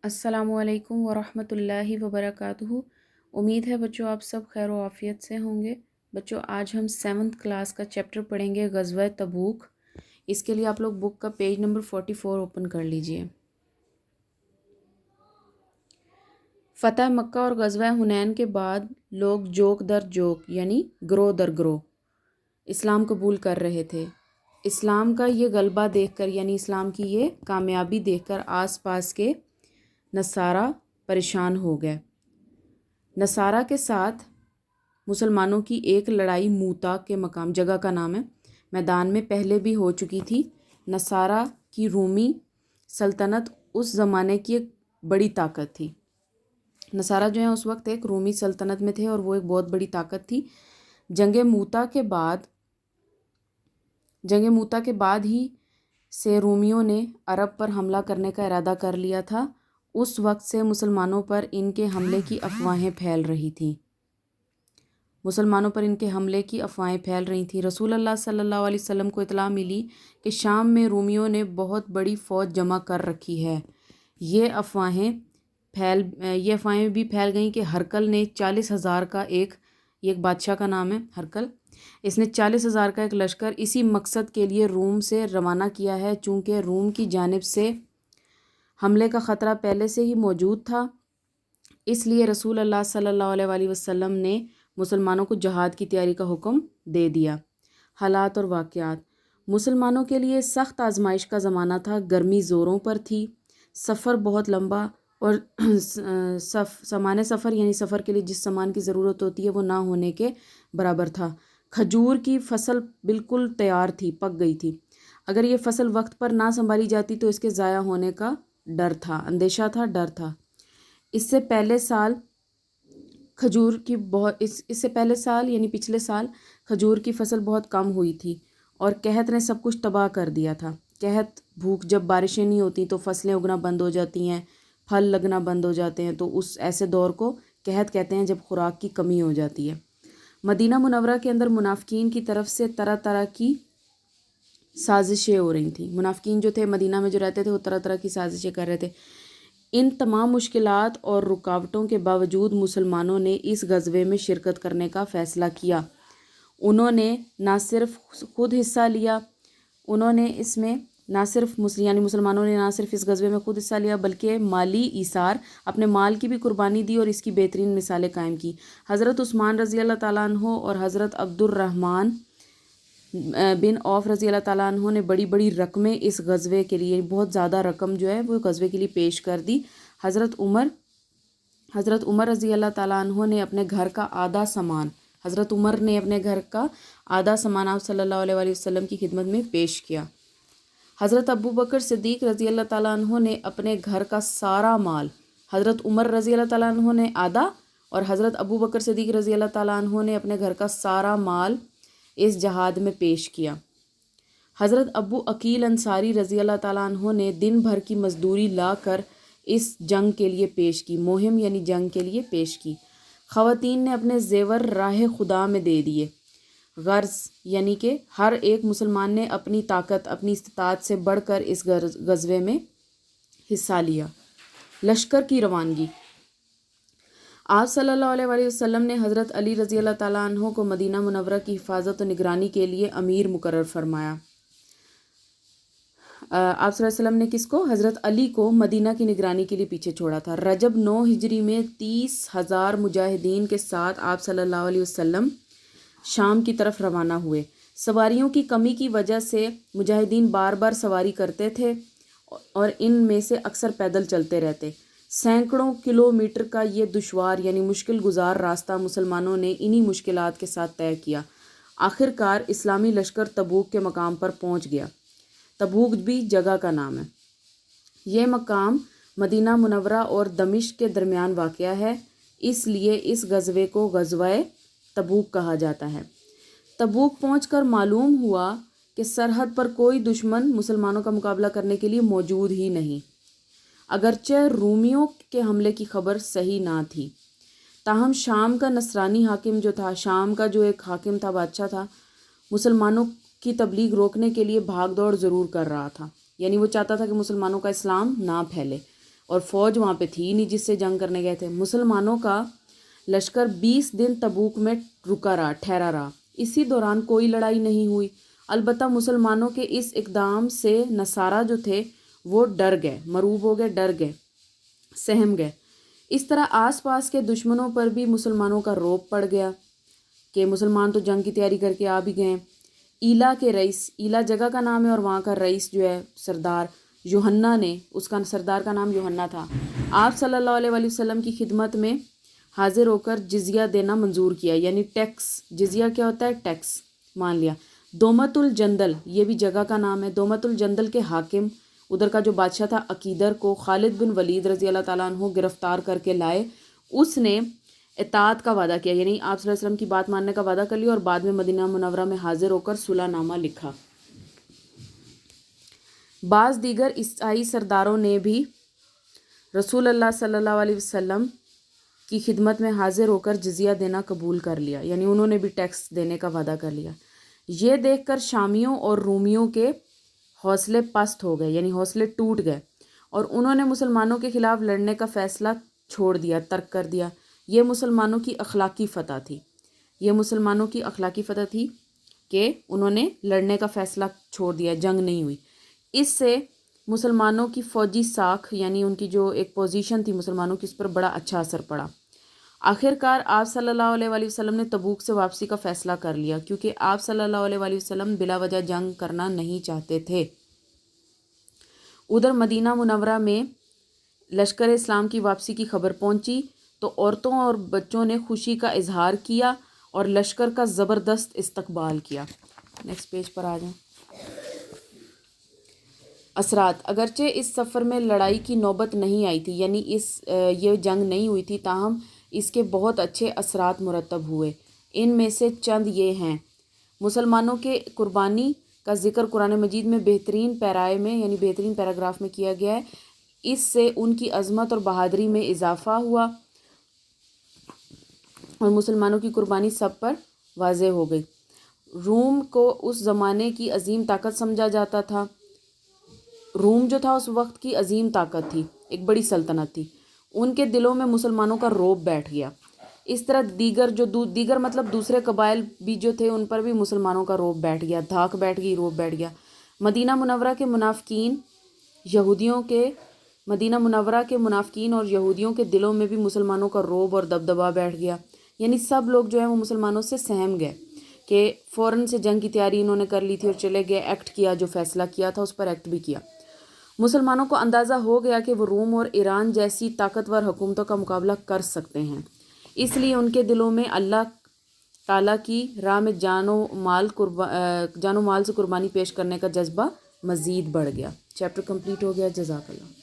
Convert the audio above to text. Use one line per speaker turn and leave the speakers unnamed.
अस्सलामु अलैकुम वरहमतुल्लाहि वबरकातुहू। उम्मीद है बच्चों आप सब खैर व आफ़ियत से होंगे। बच्चों आज हम 7th क्लास का चैप्टर पढ़ेंगे ग़ज़वा तबूक। इसके लिए आप लोग बुक का पेज नंबर 44 ओपन कर लीजिए। फ़तह मक्का और ग़ज़वा हुनैन के बाद लोग जोक दर जोक यानी ग्रोह दर ग्रोह इस्लाम कबूल कर रहे थे। इस्लाम का ये गलबा देखकर यानी इस्लाम की ये कामयाबी देखकर आस पास के नसारा परेशान हो गए। नसारा के साथ मुसलमानों की एक लड़ाई मूता के मकाम जगह का नाम है मैदान में पहले भी हो चुकी थी। नसारा की रूमी सल्तनत उस ज़माने की एक बड़ी ताकत थी। नसारा जो है उस वक्त एक रूमी सल्तनत में थे और वो एक बहुत बड़ी ताकत थी। जंग मूता के बाद ही से रोमियों ने अरब पर हमला करने का इरादा कर लिया था। उस वक्त से मुसलमानों पर इनके हमले की अफवाहें फैल रही थीं। रसूल अल्लाह सल्लल्लाहु अलैहि वसल्लम को इतला मिली कि शाम में रोमियों ने बहुत बड़ी फ़ौज जमा कर रखी है। ये अफवाहें भी फैल गईं कि हरकल ने 40,000 का एक बादशाह का नाम है हरकल, इसने 40,000 का एक लश्कर इसी मकसद के लिए रूम से रवाना किया है। चूँकि रूम की जानिब से हमले का ख़तरा पहले से ही मौजूद था, इसलिए रसूल अल्लाह सल्लल्लाहु अलैहि वसल्लम ने मुसलमानों को जहाद की तैयारी का हुक्म दे दिया। हालात और वाक़यात। मुसलमानों के लिए सख्त आजमाइश का ज़माना था। गर्मी ज़ोरों पर थी। सफ़र बहुत लंबा और सामान्य सफ़र यानी सफ़र के लिए जिस सामान की ज़रूरत होती है वो ना होने के बराबर था। खजूर की फसल बिल्कुल तैयार थी, पक गई थी। अगर ये फसल वक्त पर ना संभाली जाती तो इसके ज़ाया होने का डर था, अंदेशा था, डर था। इससे पहले साल यानी पिछले साल खजूर की फसल बहुत कम हुई थी और कहत ने सब कुछ तबाह कर दिया था। कहत भूख, जब बारिशें नहीं होती तो फसलें उगना बंद हो जाती हैं, फल लगना बंद हो जाते हैं, तो उस ऐसे दौर को कहत कहते हैं जब खुराक की कमी हो जाती है। मदीना मुनव्वरा के अंदर मुनाफिकीन की तरफ से तरह तरह की साजिशें हो रही थी। मुनाफिकीन जो थे मदीना में जो रहते थे वो तरह तरह की साजिशें कर रहे थे। इन तमाम मुश्किलात और रुकावटों के बावजूद मुसलमानों ने इस गज़वे में शिरकत करने का फ़ैसला किया। उन्होंने ना सिर्फ खुद हिस्सा लिया, मुसलमानों ने ना सिर्फ इस गज़वे में खुद हिस्सा लिया बल्कि माली ईसार, अपने माल की भी कुर्बानी दी और इसकी बेहतरीन मिसालें कायम की। हज़रत उस्मान रज़ी अल्लाह ताला अन्हो और हज़रत अब्दुर्रहमान बिन औफ रज़ी अल्लाह ताला अन्हो ने बड़ी बड़ी रकमें इस गज़वे के लिए, बहुत ज़्यादा रकम जो है वो गज़वे के लिए पेश कर दी। हज़रत उमर रज़ी अल्लाह ताला अन्हो ने अपने घर का आधा सामान आप सल्लल्लाहु अलैहि वसल्लम की खिदमत में पेश किया। हज़रत अबू बकर सिद्दीक़ रज़ी अल्लाह ताला अन्हो ने अपने घर का सारा माल, हज़रत उमर रज़ी अल्लाह ताला अन्हो ने आधा और हज़रत अबू बकर सिद्दीक़ रज़ी अल्लाह ताला अन्हो ने अपने घर का सारा माल इस जहाद में पेश किया। हज़रत अबू अकील अंसारी रज़ी अल्लाह ताला अन्हो ने दिन भर की मजदूरी ला कर इस जंग के लिए पेश की, मुहिम यानी जंग के लिए पेश की। ख़वातीन ने अपने ज़ेवर राह खुदा में दे दिए। गर्ज़ यानी कि हर एक मुसलमान ने अपनी ताकत, अपनी इस्तिताअत से बढ़कर इस गज़वे में हिस्सा लिया। लश्कर की रवानगी। आप सल्लल्लाहु अलैहि वसल्लम ने हज़रत अली रज़ी अल्लाह ताला अन्हो को मदीना मुनव्वरा की हिफाजत और निगरानी के लिए अमीर मुकर्रर फरमाया। आप सल्लल्लाहु अलैहि वसल्लम ने किसको? हज़रत अली को मदीना की निगरानी के लिए पीछे छोड़ा था। रजब 9 हिजरी में 30,000 मुजाहिदीन के साथ आप सल्लल्लाहु अलैहि वसल्लम शाम की तरफ रवाना हुए। सवारियों की कमी की वजह से मुजाहिदीन बार बार सवारी करते थे और इनमें से अक्सर पैदल चलते रहते। सैकड़ों किलोमीटर का ये दुश्वार यानी मुश्किल गुजार रास्ता मुसलमानों ने इन्हीं मुश्किलात के साथ तय किया। आखिरकार इस्लामी लश्कर तबूक के मकाम पर पहुंच गया। तबूक भी जगह का नाम है। ये मकाम मदीना मुनव्वरा और दमिश्क के दरमियान वाक़या है, इसलिए इस गज़वे को ग़ज़वा तबूक कहा जाता है। तबूक पहुंचकर मालूम हुआ कि सरहद पर कोई दुश्मन मुसलमानों का मुकाबला करने के लिए मौजूद ही नहीं। अगरचे रूमियों के हमले की खबर सही ना थी, ताहम शाम का नसरानी हाकिम जो था, शाम का जो एक हाकिम था, बादशाह था, मुसलमानों की तबलीग रोकने के लिए भाग दौड़ ज़रूर कर रहा था। यानी वो चाहता था कि मुसलमानों का इस्लाम ना फैले اور فوج وہاں پہ تھی نہیں جس سے جنگ کرنے گئے تھے۔ مسلمانوں کا لشکر 20 دن تبوک میں ٹھہرا رہا، اسی دوران کوئی لڑائی نہیں ہوئی۔ البتہ مسلمانوں کے اس اقدام سے نصارہ جو تھے وہ ڈر گئے، مرعوب ہو گئے، ڈر گئے، سہم گئے۔ اس طرح آس پاس کے دشمنوں پر بھی مسلمانوں کا رعب پڑ گیا کہ مسلمان تو جنگ کی تیاری کر کے آ بھی گئے۔ ایلا کے رئیس، ایلا جگہ کا نام ہے اور وہاں کا رئیس جو ہے سردار یوحنا نے، اس کا سردار کا نام یوحنا تھا، آپ صلی اللہ علیہ وآلہ وسلم کی خدمت میں حاضر ہو کر جزیہ دینا منظور کیا، یعنی ٹیکس۔ جزیہ کیا ہوتا ہے؟ ٹیکس مان لیا۔ دومت الجندل، یہ بھی جگہ کا نام ہے، دومت الجندل کے حاکم، ادھر کا جو بادشاہ تھا عقیدر، کو خالد بن ولید رضی اللہ تعالیٰ عنہ گرفتار کر کے لائے۔ اس نے اطاعت کا وعدہ کیا، یعنی آپ صلی اللہ علیہ وسلم کی بات ماننے کا وعدہ کر لیا، اور بعد میں مدینہ منورہ میں حاضر ہو کر صلح نامہ لکھا۔ بعض دیگر عیسائی سرداروں نے بھی رسول اللہ صلی اللہ علیہ وسلم کی خدمت میں حاضر ہو کر جزیہ دینا قبول کر لیا، یعنی انہوں نے بھی ٹیکس دینے کا وعدہ کر لیا۔ یہ دیکھ کر شامیوں اور رومیوں کے حوصلے پست ہو گئے، یعنی حوصلے ٹوٹ گئے، اور انہوں نے مسلمانوں کے خلاف لڑنے کا فیصلہ چھوڑ دیا، ترک کر دیا۔ یہ مسلمانوں کی اخلاقی فتح تھی، یہ مسلمانوں کی اخلاقی فتح تھی کہ انہوں نے لڑنے کا فیصلہ چھوڑ دیا، جنگ نہیں ہوئی۔ اس سے مسلمانوں کی فوجی ساکھ، یعنی ان کی جو ایک پوزیشن تھی مسلمانوں کی، اس پر بڑا اچھا اثر پڑا۔ آخر کار آپ صلی اللہ علیہ وآلہ وسلم نے تبوک سے واپسی کا فیصلہ کر لیا، کیونکہ آپ صلی اللہ علیہ وآلہ وسلم بلا وجہ جنگ کرنا نہیں چاہتے تھے۔ ادھر مدینہ منورہ میں لشکر اسلام کی واپسی کی خبر پہنچی تو عورتوں اور بچوں نے خوشی کا اظہار کیا اور لشکر کا زبردست استقبال کیا۔ نیکسٹ پیج پر آ جائیں۔ اثرات، اگرچہ اس سفر میں لڑائی کی نوبت نہیں آئی تھی، یعنی یہ جنگ نہیں ہوئی تھی، تاہم اس کے بہت اچھے اثرات مرتب ہوئے۔ ان میں سے چند یہ ہیں: مسلمانوں کے قربانی کا ذکر قرآن مجید میں بہترین پیرائے میں، یعنی بہترین پیراگراف میں کیا گیا ہے۔ اس سے ان کی عظمت اور بہادری میں اضافہ ہوا اور مسلمانوں کی قربانی سب پر واضح ہو گئی۔ روم کو اس زمانے کی عظیم طاقت سمجھا جاتا تھا، روم جو تھا اس وقت کی عظیم طاقت تھی، ایک بڑی سلطنت تھی، ان کے دلوں میں مسلمانوں کا رعب بیٹھ گیا۔ اس طرح دیگر مطلب دوسرے قبائل بھی جو تھے ان پر بھی مسلمانوں کا رعب بیٹھ گیا، دھاک بیٹھ گئی، رعب بیٹھ گیا۔ مدینہ منورہ کے منافقین اور یہودیوں کے دلوں میں بھی مسلمانوں کا رعب اور دبدبہ بیٹھ گیا، یعنی سب لوگ جو ہیں وہ مسلمانوں سے سہم گئے کہ فوراً سے جنگ کی تیاری انہوں نے کر لی تھی اور چلے گئے، ایکٹ کیا، جو فیصلہ کیا تھا اس پر ایکٹ بھی کیا۔ مسلمانوں کو اندازہ ہو گیا کہ وہ روم اور ایران جیسی طاقتور حکومتوں کا مقابلہ کر سکتے ہیں، اس لیے ان کے دلوں میں اللہ تعالیٰ کی راہ میں جان و مال سے قربانی پیش کرنے کا جذبہ مزید بڑھ گیا۔ چیپٹر کمپلیٹ ہو گیا۔ جزاک اللہ۔